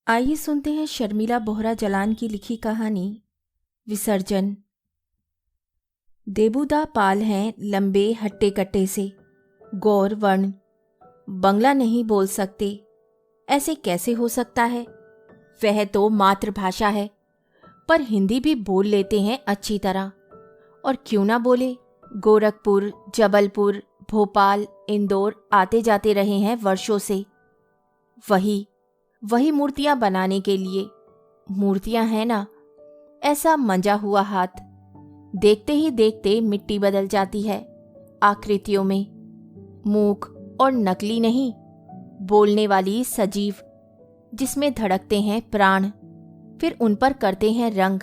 आइए सुनते हैं शर्मिला बोहरा जलान की लिखी कहानी विसर्जन। देबूदा पाल हैं लंबे हट्टे कट्टे से, गौर वर्ण, बंगला नहीं बोल सकते। ऐसे कैसे हो सकता है? वह तो मातृभाषा है, पर हिंदी भी बोल लेते हैं अच्छी तरह। और क्यों ना बोले, गोरखपुर, जबलपुर, भोपाल, इंदौर आते जाते रहे हैं वर्षों से। वही मूर्तियां बनाने के लिए। मूर्तियां हैं ना, ऐसा मंजा हुआ हाथ, देखते ही देखते मिट्टी बदल जाती है आकृतियों में। मूक और नकली नहीं, बोलने वाली सजीव, जिसमें धड़कते हैं प्राण, फिर उन पर करते हैं रंग,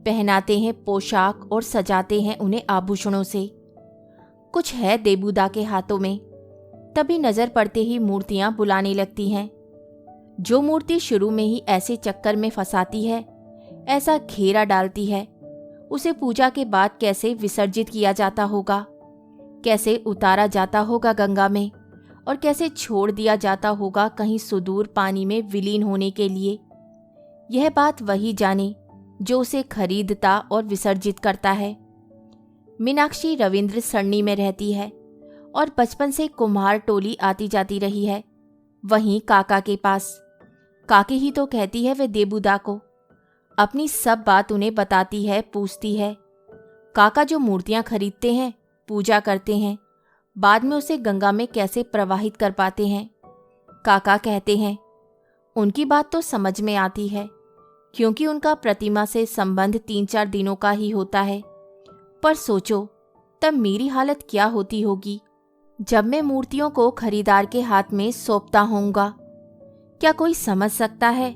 पहनाते हैं पोशाक और सजाते हैं उन्हें आभूषणों से। कुछ है देबूदा के हाथों में, तभी नजर पड़ते ही मूर्तियां बुलाने लगती हैं। जो मूर्ति शुरू में ही ऐसे चक्कर में फंसाती है, ऐसा घेरा डालती है, उसे पूजा के बाद कैसे विसर्जित किया जाता होगा, कैसे उतारा जाता होगा गंगा में, और कैसे छोड़ दिया जाता होगा कहीं सुदूर पानी में विलीन होने के लिए। यह बात वही जाने जो उसे खरीदता और विसर्जित करता है। मीनाक्षी रविंद्र सरणी में रहती है और बचपन से कुम्हार टोली आती जाती रही है, वहीं काका के पास। काकी ही तो कहती है वे देबूदा को, अपनी सब बात उन्हें बताती है, पूछती है। काका जो मूर्तियां खरीदते हैं, पूजा करते हैं, बाद में उसे गंगा में कैसे प्रवाहित कर पाते हैं। काका कहते हैं, उनकी बात तो समझ में आती है, क्योंकि उनका प्रतिमा से संबंध 3-4 दिनों का ही होता है। पर सोचो, तब मेरी हालत क्या होती होगी जब मैं मूर्तियों को खरीदार के हाथ में सौंपता होऊंगा। क्या कोई समझ सकता है?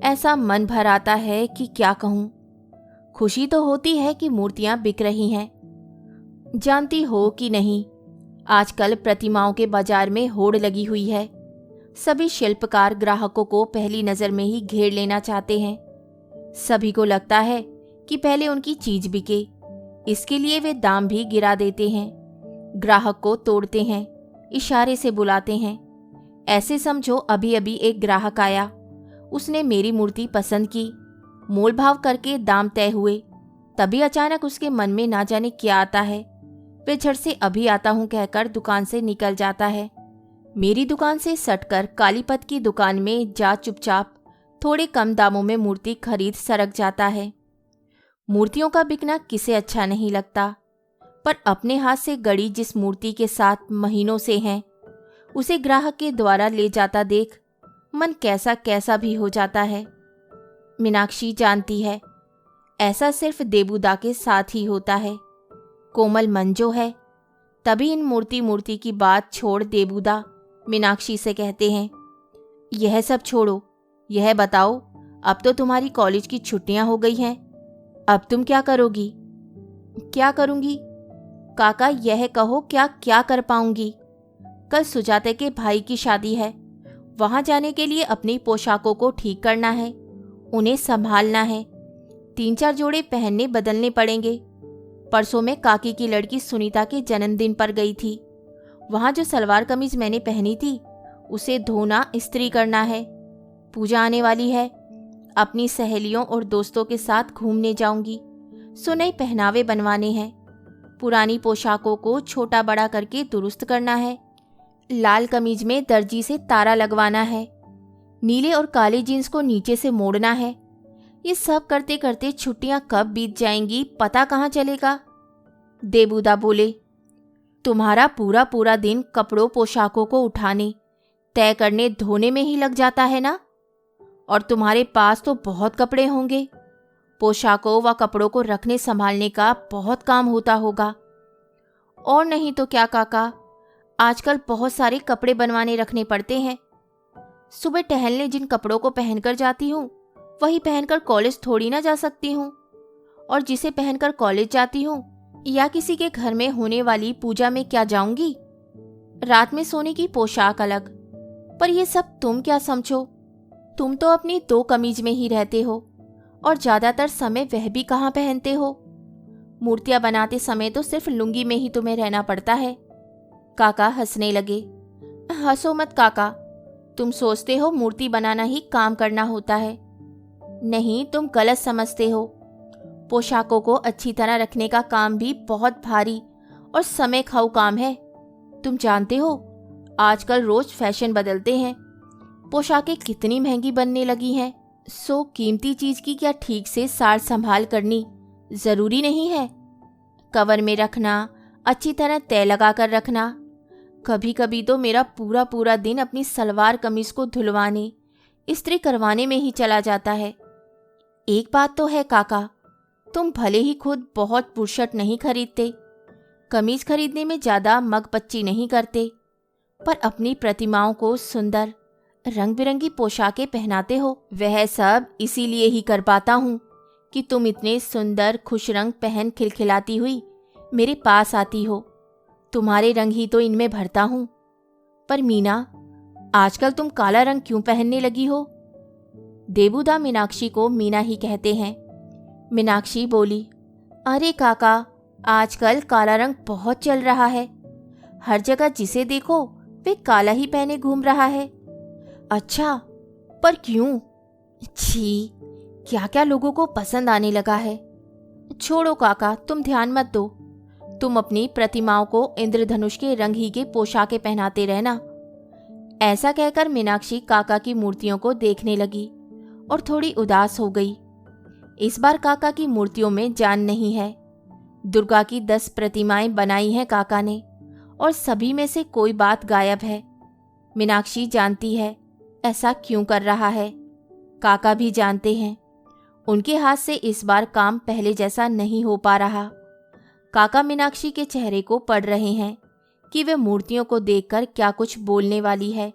ऐसा मन भर आता है कि क्या कहूँ। खुशी तो होती है कि मूर्तियां बिक रही हैं। जानती हो कि नहीं, आजकल प्रतिमाओं के बाजार में होड़ लगी हुई है। सभी शिल्पकार ग्राहकों को पहली नज़र में ही घेर लेना चाहते हैं। सभी को लगता है कि पहले उनकी चीज बिके, इसके लिए वे दाम भी गिरा देते हैं, ग्राहक को तोड़ते हैं, इशारे से बुलाते हैं। ऐसे समझो, अभी अभी एक ग्राहक आया, उसने मेरी मूर्ति पसंद की, मोल भाव करके दाम तय हुए, तभी अचानक उसके मन में ना जाने क्या आता है, वे झट से अभी आता हूं कहकर दुकान से निकल जाता है। मेरी दुकान से सटकर कालीपत की दुकान में जा चुपचाप थोड़े कम दामों में मूर्ति खरीद सरक जाता है। मूर्तियों का बिकना किसे अच्छा नहीं लगता, पर अपने हाथ से गढ़ी जिस मूर्ति के साथ महीनों से हैं, उसे ग्राहक के द्वारा ले जाता देख मन कैसा कैसा भी हो जाता है। मीनाक्षी जानती है, ऐसा सिर्फ देबूदा के साथ ही होता है। कोमल मन जो है, तभी इन मूर्ति की बात छोड़ देबूदा मीनाक्षी से कहते हैं, यह सब छोड़ो, यह बताओ, अब तो तुम्हारी कॉलेज की छुट्टियां हो गई हैं, अब तुम क्या करोगी? क्या करूंगी? काका, यह कहो, क्या क्या कर पाऊंगी? कल सुजाते के भाई की शादी है, वहां जाने के लिए अपनी पोशाकों को ठीक करना है, उन्हें संभालना है, 3-4 जोड़े पहनने बदलने पड़ेंगे। परसों में काकी की लड़की सुनीता के जन्मदिन पर गई थी, वहां जो सलवार कमीज मैंने पहनी थी, उसे धोना, इस्त्री करना है। पूजा आने वाली है, अपनी सहेलियों और दोस्तों के साथ घूमने जाऊंगी, सो नए पहनावे बनवाने हैं, पुरानी पोशाकों को छोटा बड़ा करके दुरुस्त करना है, लाल कमीज में दर्जी से तारा लगवाना है, नीले और काले जीन्स को नीचे से मोड़ना है। ये सब करते करते छुट्टियां कब बीत जाएंगी पता कहाँ चलेगा। देबूदा बोले, तुम्हारा पूरा पूरा दिन कपड़ों पोशाकों को उठाने, तय करने, धोने में ही लग जाता है ना? और तुम्हारे पास तो बहुत कपड़े होंगे, पोशाकों व कपड़ों को रखने संभालने का बहुत काम होता होगा। और नहीं तो क्या काका, आजकल बहुत सारे कपड़े बनवाने रखने पड़ते हैं। सुबह टहलने जिन कपड़ों को पहनकर जाती हूँ, वही पहनकर कॉलेज थोड़ी ना जा सकती हूँ, और जिसे पहनकर कॉलेज जाती हूँ या किसी के घर में होने वाली पूजा में क्या जाऊंगी? रात में सोने की पोशाक अलग। पर ये सब तुम क्या समझो, तुम तो अपनी 2 कमीज में ही रहते हो, और ज्यादातर समय वह भी कहाँ पहनते हो। मूर्तियां बनाते समय तो सिर्फ लुंगी में ही तुम्हें रहना पड़ता है। काका हंसने लगे। हंसो मत काका, तुम सोचते हो मूर्ति बनाना ही काम करना होता है। नहीं, तुम गलत समझते हो। पोशाकों को अच्छी तरह रखने का काम भी बहुत भारी और समय खाऊ काम है। तुम जानते हो, आजकल रोज फैशन बदलते हैं। पोशाकें कितनी महंगी बनने लगी हैं। सो कीमती चीज की क्या ठीक से सार संभाल करनी जरूरी नहीं है? कवर में रखना, अच्छी तरह तय लगा कर रखना। कभी कभी तो मेरा पूरा पूरा दिन अपनी सलवार कमीज को धुलवाने, इस्त्री करवाने में ही चला जाता है। एक बात तो है काका, तुम भले ही खुद बहुत बुशर्ट नहीं खरीदते, कमीज खरीदने में ज्यादा मगपच्ची नहीं करते, पर अपनी प्रतिमाओं को सुंदर रंग बिरंगी पोशाकें पहनाते हो। वह सब इसीलिए ही कर पाता हूँ कि तुम इतने सुंदर खुश रंग पहन खिलखिलाती हुई मेरे पास आती हो। तुम्हारे रंग ही तो इनमें भरता हूँ। पर मीना, आजकल तुम काला रंग क्यों पहनने लगी हो? देबूदा मीनाक्षी को मीना ही कहते हैं। मीनाक्षी बोली, अरे काका, आजकल काला रंग बहुत चल रहा है। हर जगह जिसे देखो वे काला ही पहने घूम रहा है। अच्छा, पर क्यों? छी, क्या क्या लोगों को पसंद आने लगा है। छोड़ो काका, तुम ध्यान मत दो। तुम अपनी प्रतिमाओं को इंद्रधनुष के रंग ही के पोशाकें पहनाते रहना। ऐसा कहकर मीनाक्षी काका की मूर्तियों को देखने लगी और थोड़ी उदास हो गई। इस बार काका की मूर्तियों में जान नहीं है। दुर्गा की 10 प्रतिमाएं बनाई हैं काका ने, और सभी में से कोई बात गायब है। मीनाक्षी जानती है ऐसा क्यों कर रहा है। काका भी जानते हैं। उनके हाथ से इस बार काम पहले जैसा नहीं हो पा रहा। काका मीनाक्षी के चेहरे को पढ़ रहे हैं कि वे मूर्तियों को देखकर क्या कुछ बोलने वाली है।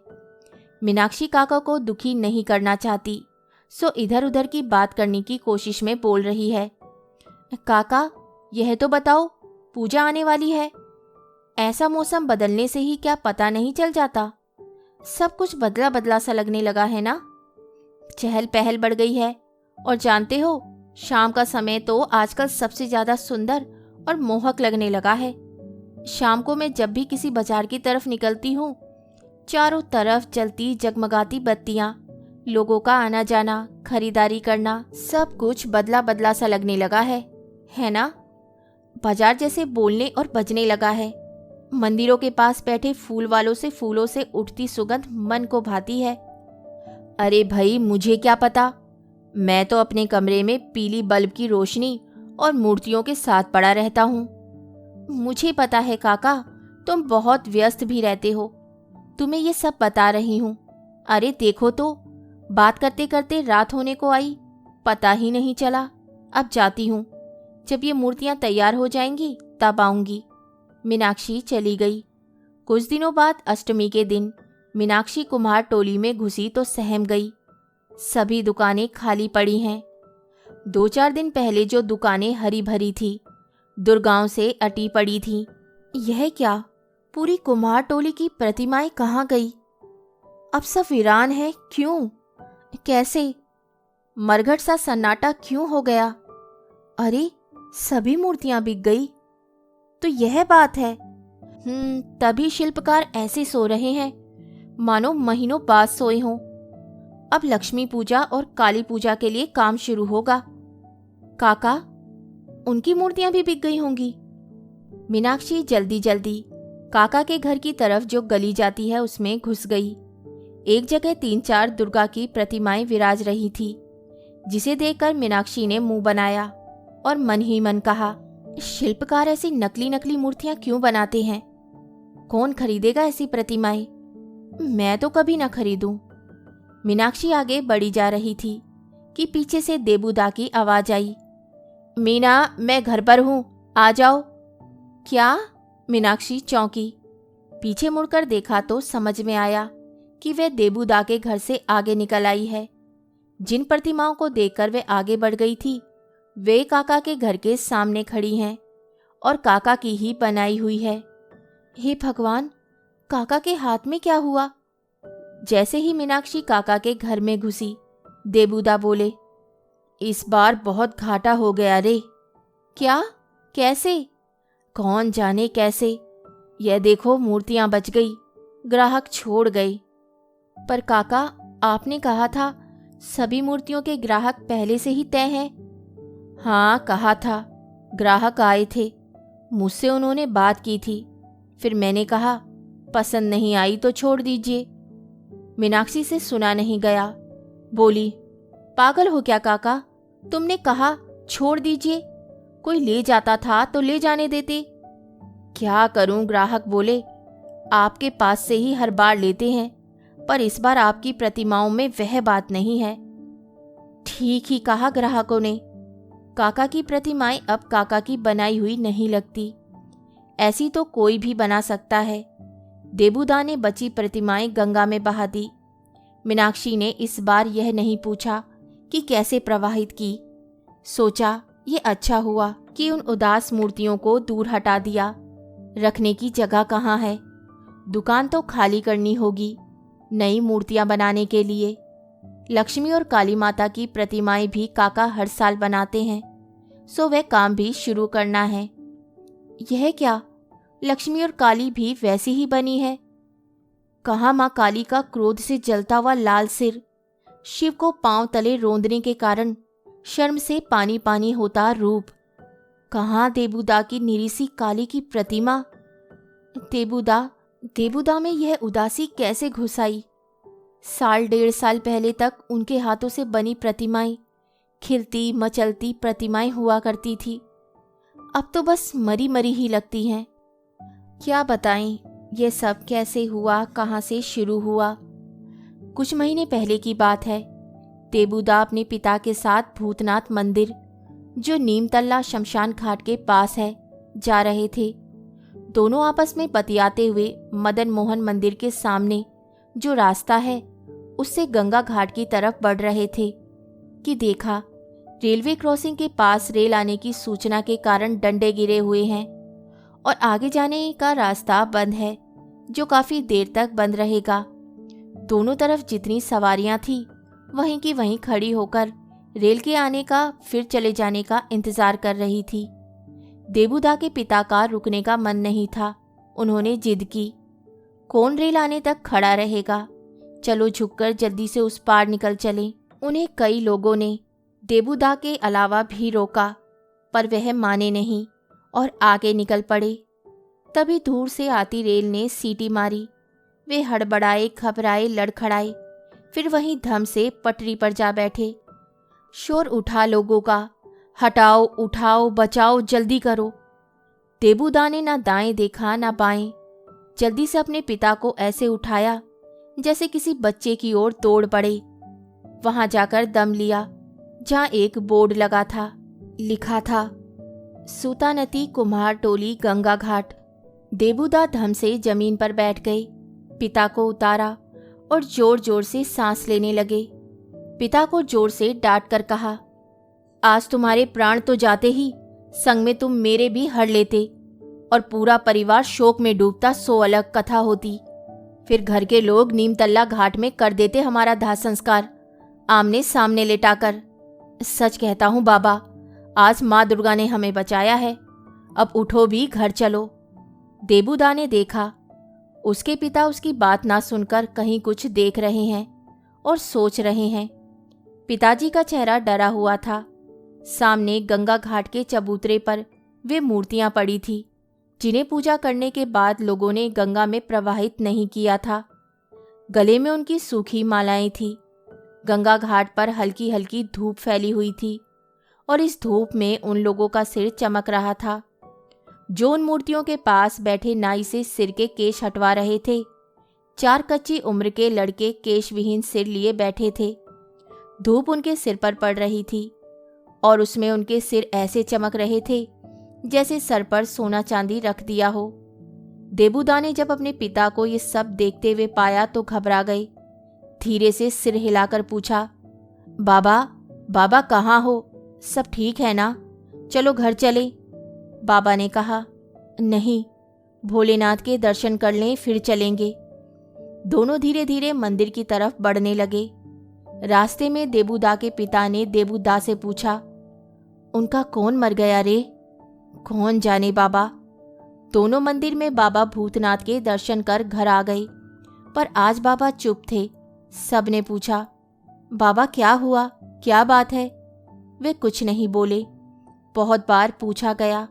मीनाक्षी काका को दुखी नहीं करना चाहती, सो इधर उधर की बात करने की कोशिश में बोल रही है। काका, यह तो बताओ, पूजा आने वाली है। ऐसा मौसम बदलने से ही क्या पता नहीं चल जाता? सब कुछ बदला बदला सा लगने लगा है ना। चहल पहल बढ़ गई है, और जानते हो, शाम का समय तो आजकल सबसे ज्यादा सुंदर और मोहक लगने लगा है। शाम को मैं जब भी किसी बाजार की तरफ निकलती हूँ, चारों तरफ जलती जगमगाती बत्तियां, लोगों का आना जाना, खरीदारी करना, सब कुछ बदला बदला सा लगने लगा है ना? बाजार जैसे बोलने और बजने लगा है। मंदिरों के पास बैठे फूल वालों से फूलों से उठती सुगंध मन को भाती है। अरे भाई, मुझे क्या पता, मैं तो अपने कमरे में पीली बल्ब की रोशनी और मूर्तियों के साथ पड़ा रहता हूँ। मुझे पता है काका, तुम बहुत व्यस्त भी रहते हो। तुम्हें ये सब बता रही हूँ। अरे देखो तो, बात करते करते रात होने को आई, पता ही नहीं चला। अब जाती हूँ, जब ये मूर्तियाँ तैयार हो जाएंगी तब आऊंगी। मीनाक्षी चली गई। कुछ दिनों बाद अष्टमी के दिन मीनाक्षी कुम्हार टोली में घुसी तो सहम गई। सभी दुकानें खाली पड़ी हैं। 2-4 दिन पहले जो दुकानें हरी भरी थी, दुर्गाओं से अटी पड़ी थी। यह क्या, पूरी कुम्हार टोली की प्रतिमाएं कहाँ गई? अब सब वीरान है। क्यों? कैसे? मरघट सा सन्नाटा क्यों हो गया? अरे, सभी मूर्तियां बिक गई। तो यह बात है। तभी शिल्पकार ऐसे सो रहे हैं मानो महीनों बाद सोए हों। अब लक्ष्मी पूजा और काली पूजा के लिए काम शुरू होगा। काका, उनकी मूर्तियां भी बिक गई होंगी। मीनाक्षी जल्दी जल्दी काका के घर की तरफ जो गली जाती है उसमें घुस गई। एक जगह 3-4 दुर्गा की प्रतिमाएं विराज रही थी, जिसे देखकर मीनाक्षी ने मुंह बनाया और मन ही मन कहा, शिल्पकार ऐसी नकली नकली मूर्तियां क्यों बनाते हैं? कौन खरीदेगा ऐसी प्रतिमाएं? मैं तो कभी ना खरीदूं। मीनाक्षी आगे बढ़ी जा रही थी कि पीछे से देबूदा की आवाज आई, मीना, मैं घर पर हूं, आ जाओ। क्या? मीनाक्षी चौंकी। पीछे मुड़कर देखा तो समझ में आया कि वह देबूदा के घर से आगे निकल आई है। जिन प्रतिमाओं को देखकर वे आगे बढ़ गई थी, वे काका के घर के सामने खड़ी हैं और काका की ही बनाई हुई है। हे भगवान, काका के हाथ में क्या हुआ? जैसे ही मीनाक्षी काका के घर में घुसी, देबूदा बोले, इस बार बहुत घाटा हो गया रे। क्या? कैसे? कौन जाने कैसे। यह देखो, मूर्तियां बच गई, ग्राहक छोड़ गए। पर काका, आपने कहा था सभी मूर्तियों के ग्राहक पहले से ही तय हैं। हाँ, कहा था। ग्राहक आए थे, मुझसे उन्होंने बात की थी। फिर मैंने कहा पसंद नहीं आई तो छोड़ दीजिए। मीनाक्षी से सुना नहीं गया। बोली, पागल हो क्या काका? तुमने कहा छोड़ दीजिए, कोई ले जाता था तो ले जाने देते। क्या करूं, ग्राहक बोले आपके पास से ही हर बार लेते हैं, पर इस बार आपकी प्रतिमाओं में वह बात नहीं है। ठीक ही कहा ग्राहकों ने। काका की प्रतिमाएं अब काका की बनाई हुई नहीं लगती। ऐसी तो कोई भी बना सकता है। देबूदा ने बची प्रतिमाएं गंगा में बहा दी। मीनाक्षी ने इस बार यह नहीं पूछा कि कैसे प्रवाहित की। सोचा ये अच्छा हुआ कि उन उदास मूर्तियों को दूर हटा दिया। रखने की जगह कहाँ है? दुकान तो खाली करनी होगी नई मूर्तियां बनाने के लिए। लक्ष्मी और काली माता की प्रतिमाएं भी काका हर साल बनाते हैं, सो वह काम भी शुरू करना है। यह क्या, लक्ष्मी और काली भी वैसी ही बनी है? कहाँ माँ काली का क्रोध से जलता हुआ लाल सिर, शिव को पांव तले रोंदने के कारण शर्म से पानी पानी होता रूप, कहाँ देबूदा की निरीसी काली की प्रतिमा? देबूदा में यह उदासी कैसे घुस आई? साल डेढ़ साल पहले तक उनके हाथों से बनी प्रतिमाएं खिलती मचलती प्रतिमाएं हुआ करती थी। अब तो बस मरी मरी ही लगती हैं। क्या बताएं ये सब कैसे हुआ, कहाँ से शुरू हुआ? कुछ महीने पहले की बात है। देबूदा अपने पिता के साथ भूतनाथ मंदिर, जो नीमतल्ला शमशान घाट के पास है, जा रहे थे। दोनों आपस में बतियाते हुए मदन मोहन मंदिर के सामने जो रास्ता है उससे गंगा घाट की तरफ बढ़ रहे थे कि देखा रेलवे क्रॉसिंग के पास रेल आने की सूचना के कारण डंडे गिरे हुए हैं और आगे जाने का रास्ता बंद है, जो काफी देर तक बंद रहेगा। दोनों तरफ जितनी सवारियां थी वहीं की वहीं खड़ी होकर रेल के आने का फिर चले जाने का इंतजार कर रही थी। देबूदा के पिता का रुकने का मन नहीं था। उन्होंने जिद की, कौन रेल आने तक खड़ा रहेगा, चलो झुककर जल्दी से उस पार निकल चलें। उन्हें कई लोगों ने देबूदा के अलावा भी रोका, पर वह माने नहीं और आगे निकल पड़े। तभी दूर से आती रेल ने सीटी मारी। वे हड़बड़ाए, घबराए, लड़खड़ाए, फिर वहीं धम से पटरी पर जा बैठे। शोर उठा लोगों का, हटाओ, उठाओ, बचाओ, जल्दी करो। देबूदा ने ना दाएं देखा ना बाएं, जल्दी से अपने पिता को ऐसे उठाया जैसे किसी बच्चे की ओर दौड़ पड़े। वहां जाकर दम लिया जहां एक बोर्ड लगा था, लिखा था सूतानती कुम्हार टोली गंगा घाट। देबूदा धम से जमीन पर बैठ गए, पिता को उतारा और जोर जोर से सांस लेने लगे। पिता को जोर से डांट कर कहा, आज तुम्हारे प्राण तो जाते ही संग में तुम मेरे भी हर लेते और पूरा परिवार शोक में डूबता, सो अलग कथा होती। फिर घर के लोग नीमतल्ला घाट में कर देते हमारा दाह संस्कार, आमने सामने लेटाकर। सच कहता हूँ बाबा, आज माँ दुर्गा ने हमें बचाया है। अब उठो भी, घर चलो। देबूदा ने देखा उसके पिता उसकी बात ना सुनकर कहीं कुछ देख रहे हैं और सोच रहे हैं। पिताजी का चेहरा डरा हुआ था। सामने गंगा घाट के चबूतरे पर वे मूर्तियां पड़ी थी, जिन्हें पूजा करने के बाद लोगों ने गंगा में प्रवाहित नहीं किया था। गले में उनकी सूखी मालाएं थी। गंगा घाट पर हल्की हल्की धूप फैली हुई थी और इस धूप में उन लोगों का सिर चमक रहा था जो उन मूर्तियों के पास बैठे नाई से सिर के केश हटवा रहे थे। 4 कच्ची उम्र के लड़के केश विहीन सिर लिए बैठे थे। धूप उनके सिर पर पड़ रही थी और उसमें उनके सिर ऐसे चमक रहे थे जैसे सर पर सोना चांदी रख दिया हो। देबूदा ने जब अपने पिता को ये सब देखते हुए पाया तो घबरा गए। धीरे से सिर हिलाकर पूछा, बाबा कहाँ हो? सब ठीक है ना? चलो घर चले। बाबा ने कहा, नहीं, भोलेनाथ के दर्शन कर लें फिर चलेंगे। दोनों धीरे धीरे मंदिर की तरफ बढ़ने लगे। रास्ते में देबूदा के पिता ने देबूदा से पूछा, उनका कौन मर गया रे? कौन जाने बाबा। दोनों मंदिर में बाबा भूतनाथ के दर्शन कर घर आ गए, पर आज बाबा चुप थे, सबने पूछा, बाबा क्या हुआ, क्या बात है? वे कुछ नहीं बोले। बहुत बार पूछा गया,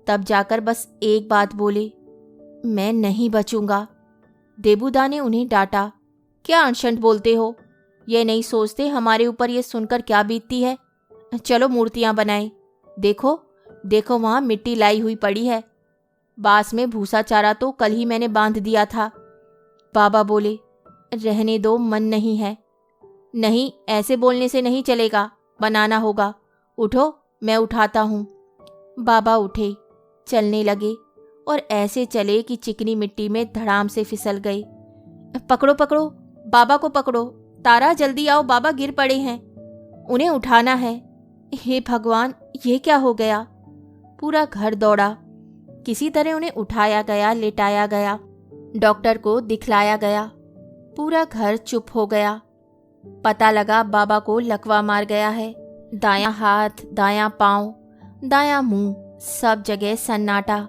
तब जाकर बस एक बात बोले, मैं नहीं बचूंगा। देबूदा ने उन्हें डांटा, क्या अनशंट बोलते हो? ये नहीं सोचते हमारे ऊपर ये सुनकर क्या बीतती है? चलो मूर्तियां बनाएं। देखो देखो, वहां मिट्टी लाई हुई पड़ी है। बांस में भूसा चारा तो कल ही मैंने बांध दिया था। बाबा बोले, रहने दो, मन नहीं है। नहीं, ऐसे बोलने से नहीं चलेगा, बनाना होगा। उठो, मैं उठाता हूँ। बाबा उठे, चलने लगे और ऐसे चले कि चिकनी मिट्टी में धड़ाम से फिसल गए। पकड़ो पकड़ो, बाबा को पकड़ो, तारा जल्दी आओ, बाबा गिर पड़े हैं, उन्हें उठाना है। हे भगवान, ये क्या हो गया? पूरा घर दौड़ा। किसी तरह उन्हें उठाया गया, लेटाया गया, डॉक्टर को दिखलाया गया। पूरा घर चुप हो गया। पता लगा बाबा को लकवा मार गया है। दायां हाथ, दायां पांव, दायां मुंह, सब जगह सन्नाटा।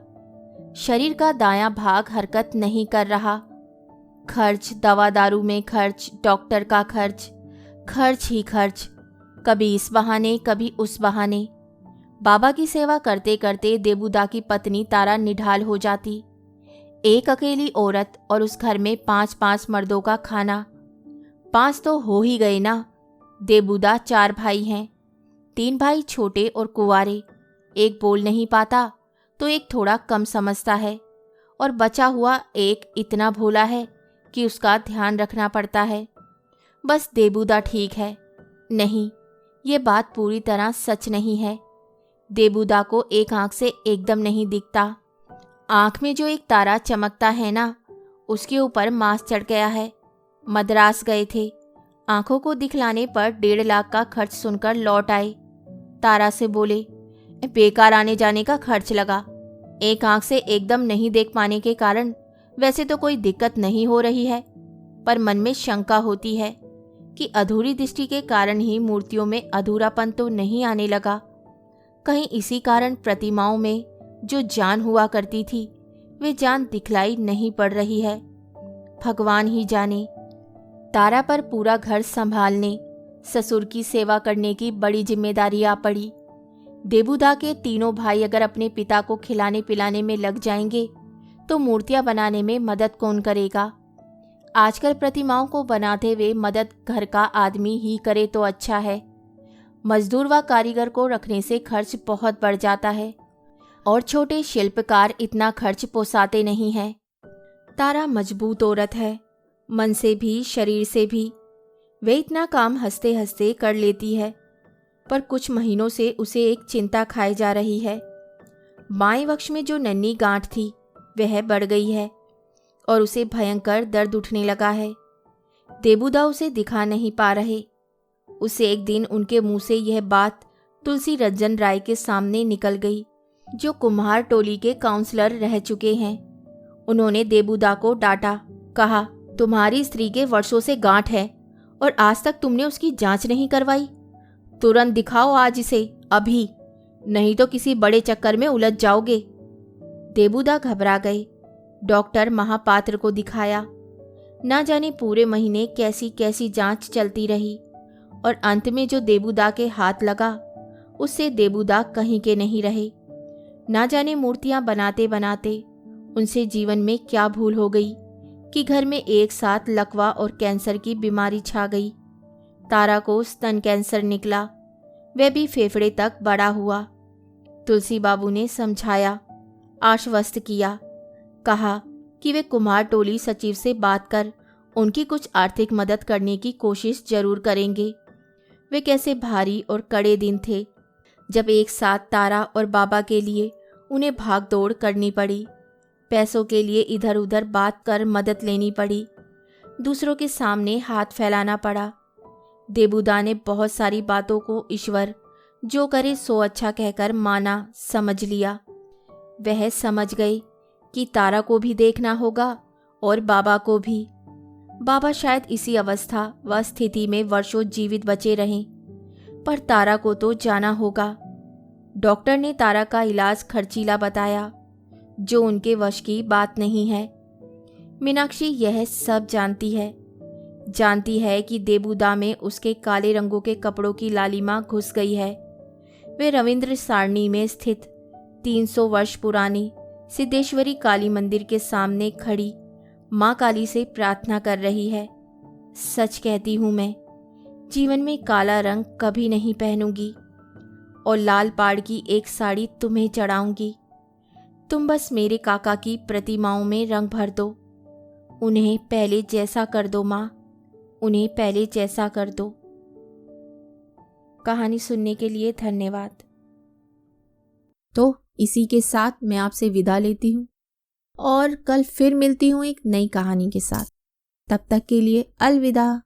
शरीर का दायां भाग हरकत नहीं कर रहा। खर्च, दवा दारू में खर्च, डॉक्टर का खर्च, खर्च ही खर्च, कभी इस बहाने कभी उस बहाने। बाबा की सेवा करते करते देबूदा की पत्नी तारा निढाल हो जाती। एक अकेली औरत और उस घर में 5-5 मर्दों का खाना। 5 तो हो ही गए ना। देबूदा 4 भाई हैं। 3 भाई छोटे और कुंवारे। एक बोल नहीं पाता तो एक थोड़ा कम समझता है, और बचा हुआ एक इतना भोला है कि उसका ध्यान रखना पड़ता है। बस देबूदा ठीक है। नहीं, ये बात पूरी तरह सच नहीं है। देबूदा को एक आंख से एकदम नहीं दिखता। आंख में जो एक तारा चमकता है ना, उसके ऊपर मांस चढ़ गया है। मद्रास गए थे। आंखों को दिखलाने पर 1.5 लाख का खर्च सुनकर लौट आए। तारा से बोले, बेकार आने जाने का खर्च लगा। एक आंख से एकदम नहीं देख पाने के कारण वैसे तो कोई दिक्कत नहीं हो रही है, पर मन में शंका होती है कि अधूरी दृष्टि के कारण ही मूर्तियों में अधूरापन तो नहीं आने लगा। कहीं इसी कारण प्रतिमाओं में जो जान हुआ करती थी, वे जान दिखलाई नहीं पड़ रही है। भगवान ही जाने। तारा पर पूरा घर संभालने, ससुर की सेवा करने की बड़ी जिम्मेदारी आ पड़ी। देबूदा के तीनों भाई अगर अपने पिता को खिलाने पिलाने में लग जाएंगे तो मूर्तियां बनाने में मदद कौन करेगा? आजकल प्रतिमाओं को बनाते हुए मदद घर का आदमी ही करे तो अच्छा है। मजदूर व कारीगर को रखने से खर्च बहुत बढ़ जाता है, और छोटे शिल्पकार इतना खर्च पोसाते नहीं हैं। तारा मजबूत औरत है, मन से भी शरीर से भी। वे इतना काम हंसते हंसते कर लेती है, पर कुछ महीनों से उसे एक चिंता खाई जा रही है। बाएं वक्ष में जो नन्ही गांठ थी वह बढ़ गई है और उसे भयंकर दर्द उठने लगा है। देबूदा उसे दिखा नहीं पा रहे। उसे एक दिन उनके मुंह से यह बात तुलसी रंजन राय के सामने निकल गई, जो कुम्हार टोली के काउंसलर रह चुके हैं। उन्होंने देबूदा को डांटा, कहा, तुम्हारी स्त्री के वर्षों से गांठ है और आज तक तुमने उसकी जांच नहीं करवाई। तुरंत दिखाओ आज इसे, अभी, नहीं तो किसी बड़े चक्कर में उलझ जाओगे। देबूदा घबरा गए। डॉक्टर महापात्र को दिखाया। ना जाने पूरे महीने कैसी कैसी जांच चलती रही, और अंत में जो देबूदा के हाथ लगा उससे देबूदा कहीं के नहीं रहे। ना जाने मूर्तियां बनाते बनाते उनसे जीवन में क्या भूल हो गई कि घर में एक साथ लकवा और कैंसर की बीमारी छा गई। तारा को स्तन कैंसर निकला, वह भी फेफड़े तक बड़ा हुआ। तुलसी बाबू ने समझाया, आश्वस्त किया, कहा कि वे कुम्हार टोली सचिव से बात कर उनकी कुछ आर्थिक मदद करने की कोशिश जरूर करेंगे। वे कैसे भारी और कड़े दिन थे जब एक साथ तारा और बाबा के लिए उन्हें भाग दौड़ करनी पड़ी। पैसों के लिए इधर उधर बात कर मदद लेनी पड़ी, दूसरों के सामने हाथ फैलाना पड़ा। देबूदा ने बहुत सारी बातों को ईश्वर जो करे सो अच्छा कहकर माना, समझ लिया। वह समझ गए कि तारा को भी देखना होगा और बाबा को भी। बाबा शायद इसी अवस्था व स्थिति में वर्षों जीवित बचे रहें, पर तारा को तो जाना होगा। डॉक्टर ने तारा का इलाज खर्चीला बताया, जो उनके वश की बात नहीं है। मीनाक्षी यह सब जानती है। जानती है कि देबूदा में उसके काले रंगों के कपड़ों की लालिमा घुस गई है। वे रविंद्र सारणी में स्थित 300 वर्ष पुरानी सिद्धेश्वरी काली मंदिर के सामने खड़ी माँ काली से प्रार्थना कर रही है। सच कहती हूँ, मैं जीवन में काला रंग कभी नहीं पहनूंगी और लाल पाड़ की एक साड़ी तुम्हें चढ़ाऊंगी। तुम बस मेरे काका की प्रतिमाओं में रंग भर दो। उन्हें पहले जैसा कर दो माँ, उन्हें पहले जैसा कर दो। कहानी सुनने के लिए धन्यवाद। तो इसी के साथ मैं आपसे विदा लेती हूँ और कल फिर मिलती हूँ एक नई कहानी के साथ। तब तक के लिए अलविदा।